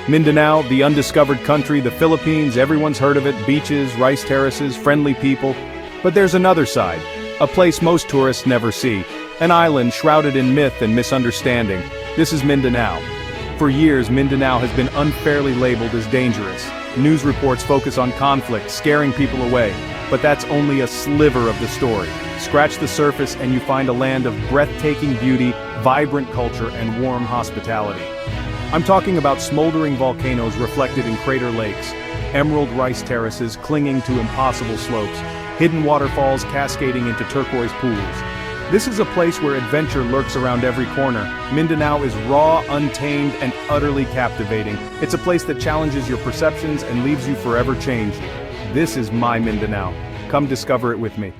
Mindanao, the undiscovered country, the Philippines, everyone's heard of it, beaches, rice terraces, friendly people. But there's another side, a place most tourists never see, an island shrouded in myth and misunderstanding. This is Mindanao. For years, Mindanao has been unfairly labeled as dangerous. News reports focus on conflict, scaring people away, but that's only a sliver of the story. Scratch the surface and you find a land of breathtaking beauty, vibrant culture, and warm hospitality. I'm talking about smoldering volcanoes reflected in crater lakes, emerald rice terraces clinging to impossible slopes, hidden waterfalls cascading into turquoise pools. This is a place where adventure lurks around every corner. Mindanao is raw, untamed, and utterly captivating. It's a place that challenges your perceptions and leaves you forever changed. This is my Mindanao. Come discover it with me.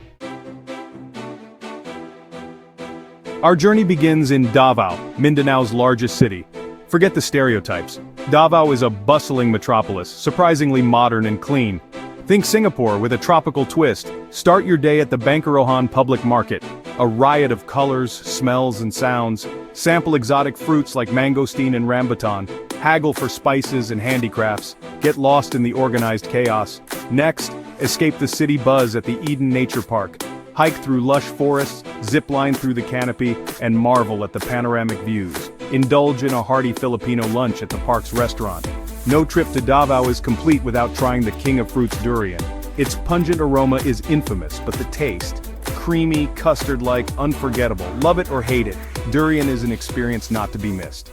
Our journey begins in Davao, Mindanao's largest city. Forget the stereotypes. Davao is a bustling metropolis, surprisingly modern and clean. Think Singapore with a tropical twist. Start your day at the Bangkarohan Public Market. A riot of colors, smells, and sounds. Sample exotic fruits like mangosteen and rambutan. Haggle for spices and handicrafts. Get lost in the organized chaos. Next, escape the city buzz at the Eden Nature Park. Hike through lush forests, zip line through the canopy, and marvel at the panoramic views. Indulge in a hearty Filipino lunch at the park's restaurant. No trip to Davao is complete without trying the king of fruits durian. Its pungent aroma is infamous, but the taste, creamy, custard-like, unforgettable. Love it or hate it, durian is an experience not to be missed.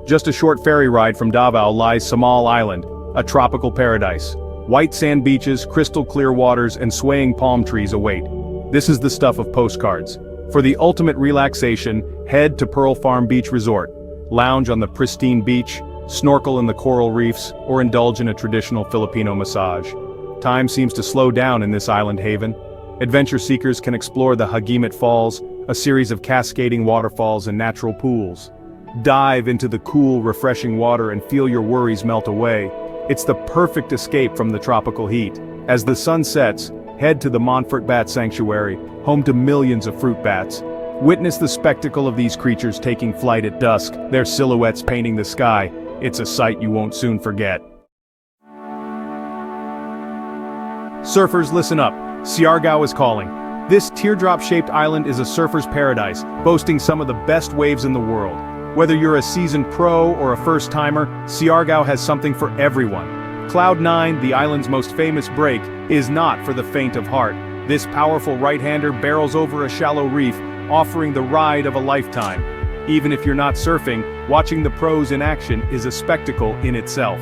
Just a short ferry ride from Davao lies Samal Island, a tropical paradise. White sand beaches, crystal clear waters, and swaying palm trees await. This is the stuff of postcards. For the ultimate relaxation, head to Pearl Farm Beach Resort. Lounge on the pristine beach, snorkel in the coral reefs, or indulge in a traditional Filipino massage. Time seems to slow down in this island haven. Adventure seekers can explore the Hagimat Falls, a series of cascading waterfalls and natural pools. Dive into the cool, refreshing water and feel your worries melt away. It's the perfect escape from the tropical heat. As the sun sets, head to the Montfort Bat Sanctuary, home to millions of fruit bats. Witness the spectacle of these creatures taking flight at dusk, their silhouettes painting the sky. It's a sight you won't soon forget. Surfers, listen up. Siargao is calling. This teardrop-shaped island is a surfer's paradise, boasting some of the best waves in the world. Whether you're a seasoned pro or a first-timer, Siargao has something for everyone. Cloud 9, the island's most famous break, is not for the faint of heart. This powerful right-hander barrels over a shallow reef, offering the ride of a lifetime. Even if you're not surfing, watching the pros in action is a spectacle in itself.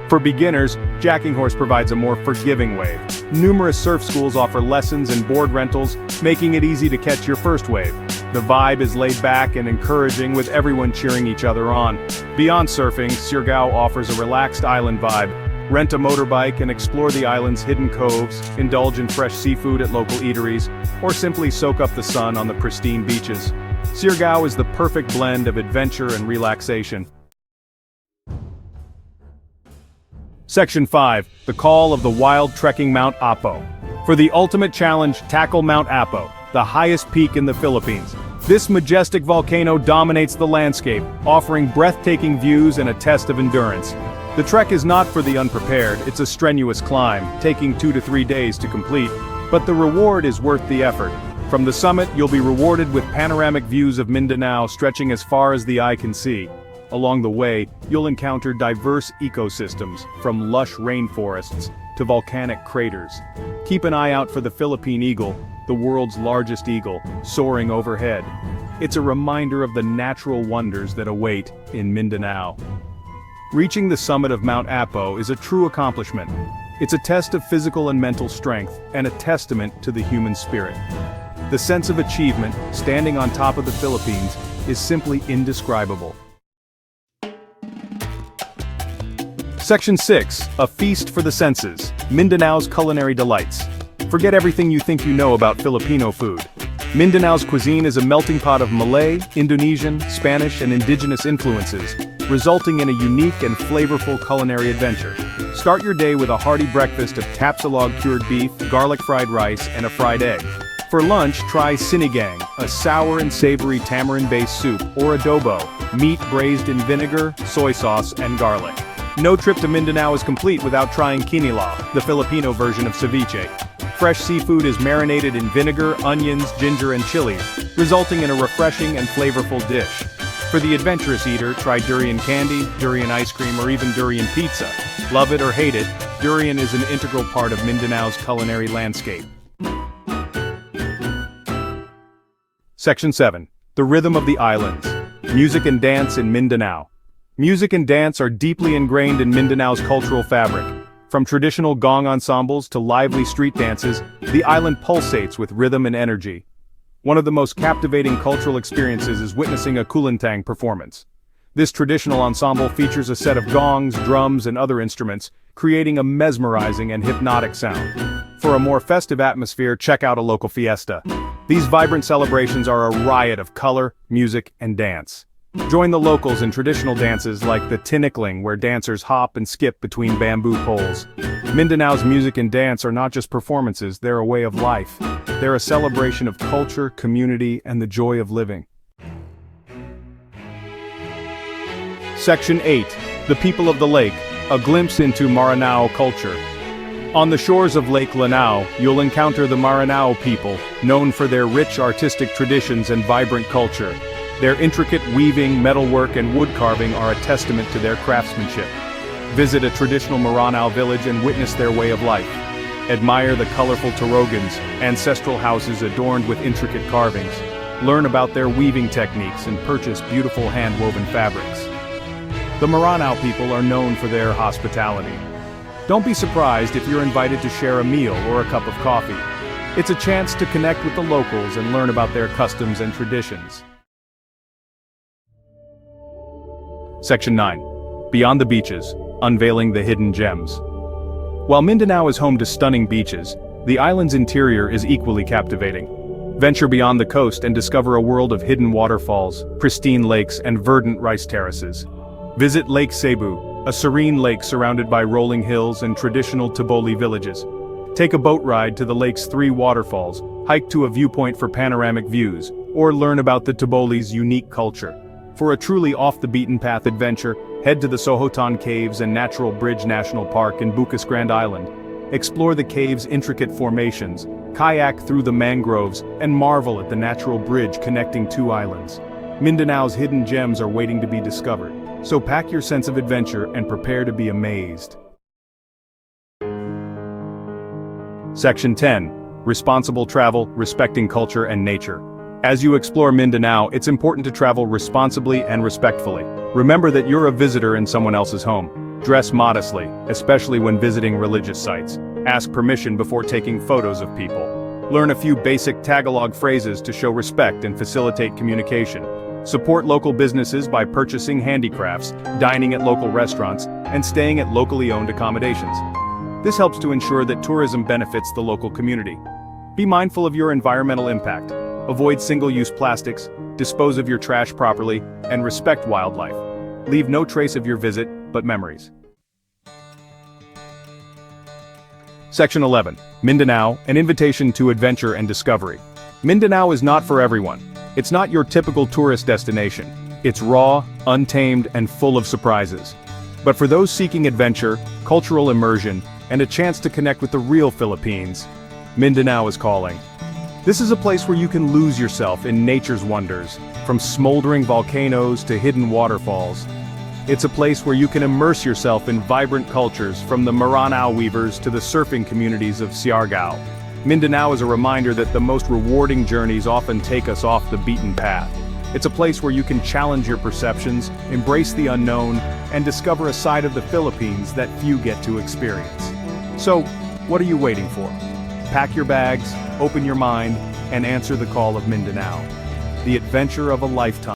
For beginners, Jacking Horse provides a more forgiving wave. Numerous surf schools offer lessons and board rentals, making it easy to catch your first wave. The vibe is laid back and encouraging, with everyone cheering each other on. Beyond surfing, Siargao offers a relaxed island vibe. Rent a motorbike and explore the island's hidden coves, indulge in fresh seafood at local eateries, or simply soak up the sun on the pristine beaches. Siargao is the perfect blend of adventure and relaxation. Section 5. The Call of the Wild Trekking Mount Apo. For the ultimate challenge, tackle Mount Apo, the highest peak in the Philippines. This majestic volcano dominates the landscape, offering breathtaking views and a test of endurance. The trek is not for the unprepared, it's a strenuous climb, taking 2 to 3 days to complete, but the reward is worth the effort. From the summit, you'll be rewarded with panoramic views of Mindanao stretching as far as the eye can see. Along the way, you'll encounter diverse ecosystems, from lush rainforests to volcanic craters. Keep an eye out for the Philippine eagle, the world's largest eagle, soaring overhead. It's a reminder of the natural wonders that await in Mindanao. Reaching the summit of Mount Apo is a true accomplishment. It's a test of physical and mental strength, and a testament to the human spirit. The sense of achievement, standing on top of the Philippines, is simply indescribable. Section 6. A Feast for the Senses. Mindanao's Culinary Delights. Forget everything you think you know about Filipino food. Mindanao's cuisine is a melting pot of Malay, Indonesian, Spanish, and indigenous influences, resulting in a unique and flavorful culinary adventure. Start your day with a hearty breakfast of tapsilog cured beef, garlic fried rice, and a fried egg. For lunch, try sinigang, a sour and savory tamarind-based soup, or adobo, meat braised in vinegar, soy sauce, and garlic. No trip to Mindanao is complete without trying kinilaw, the Filipino version of ceviche. Fresh seafood is marinated in vinegar, onions, ginger, and chilies, resulting in a refreshing and flavorful dish. For the adventurous eater, try durian candy, durian ice cream, or even durian pizza. Love it or hate it, durian is an integral part of Mindanao's culinary landscape. Section 7. The Rhythm of the Islands. Music and Dance in Mindanao. Music and dance are deeply ingrained in Mindanao's cultural fabric. From traditional gong ensembles to lively street dances, the island pulsates with rhythm and energy. One of the most captivating cultural experiences is witnessing a kulintang performance. This traditional ensemble features a set of gongs, drums, and other instruments, creating a mesmerizing and hypnotic sound. For a more festive atmosphere, check out a local fiesta. These vibrant celebrations are a riot of color, music, and dance. Join the locals in traditional dances like the tinikling, where dancers hop and skip between bamboo poles. Mindanao's music and dance are not just performances, they're a way of life. They're a celebration of culture, community, and the joy of living. Section 8. The People of the Lake, a glimpse into Maranao culture. On the shores of Lake Lanao, you'll encounter the Maranao people, known for their rich artistic traditions and vibrant culture. Their intricate weaving, metalwork, and wood carving are a testament to their craftsmanship. Visit a traditional Maranao village and witness their way of life. Admire the colorful torogans, ancestral houses adorned with intricate carvings. Learn about their weaving techniques and purchase beautiful hand-woven fabrics. The Maranao people are known for their hospitality. Don't be surprised if you're invited to share a meal or a cup of coffee. It's a chance to connect with the locals and learn about their customs and traditions. Section 9. Beyond the Beaches, Unveiling the Hidden Gems. While Mindanao is home to stunning beaches, the island's interior is equally captivating. Venture beyond the coast and discover a world of hidden waterfalls, pristine lakes, and verdant rice terraces. Visit Lake Cebu, a serene lake surrounded by rolling hills and traditional Tiboli villages. Take a boat ride to the lake's 3 waterfalls, hike to a viewpoint for panoramic views, or learn about the Tiboli's unique culture. For a truly off-the-beaten-path adventure, head to the Sohoton Caves and Natural Bridge National Park in Bucas Grand Island. Explore the cave's intricate formations, kayak through the mangroves, and marvel at the natural bridge connecting 2 islands. Mindanao's hidden gems are waiting to be discovered, so pack your sense of adventure and prepare to be amazed. Section 10. Responsible Travel, Respecting Culture and Nature. As you explore Mindanao, it's important to travel responsibly and respectfully. Remember that you're a visitor in someone else's home. Dress modestly, especially when visiting religious sites. Ask permission before taking photos of people. Learn a few basic Tagalog phrases to show respect and facilitate communication. Support local businesses by purchasing handicrafts, dining at local restaurants, and staying at locally owned accommodations. This helps to ensure that tourism benefits the local community. Be mindful of your environmental impact. Avoid single-use plastics, dispose of your trash properly, and respect wildlife. Leave no trace of your visit, but memories. Section 11. Mindanao, an invitation to adventure and discovery. Mindanao is not for everyone. It's not your typical tourist destination. It's raw, untamed, and full of surprises. But for those seeking adventure, cultural immersion, and a chance to connect with the real Philippines, Mindanao is calling. This is a place where you can lose yourself in nature's wonders, from smoldering volcanoes to hidden waterfalls. It's a place where you can immerse yourself in vibrant cultures, from the Maranao weavers to the surfing communities of Siargao. Mindanao is a reminder that the most rewarding journeys often take us off the beaten path. It's a place where you can challenge your perceptions, embrace the unknown, and discover a side of the Philippines that few get to experience. So, what are you waiting for? Pack your bags, open your mind, and answer the call of Mindanao. The adventure of a lifetime.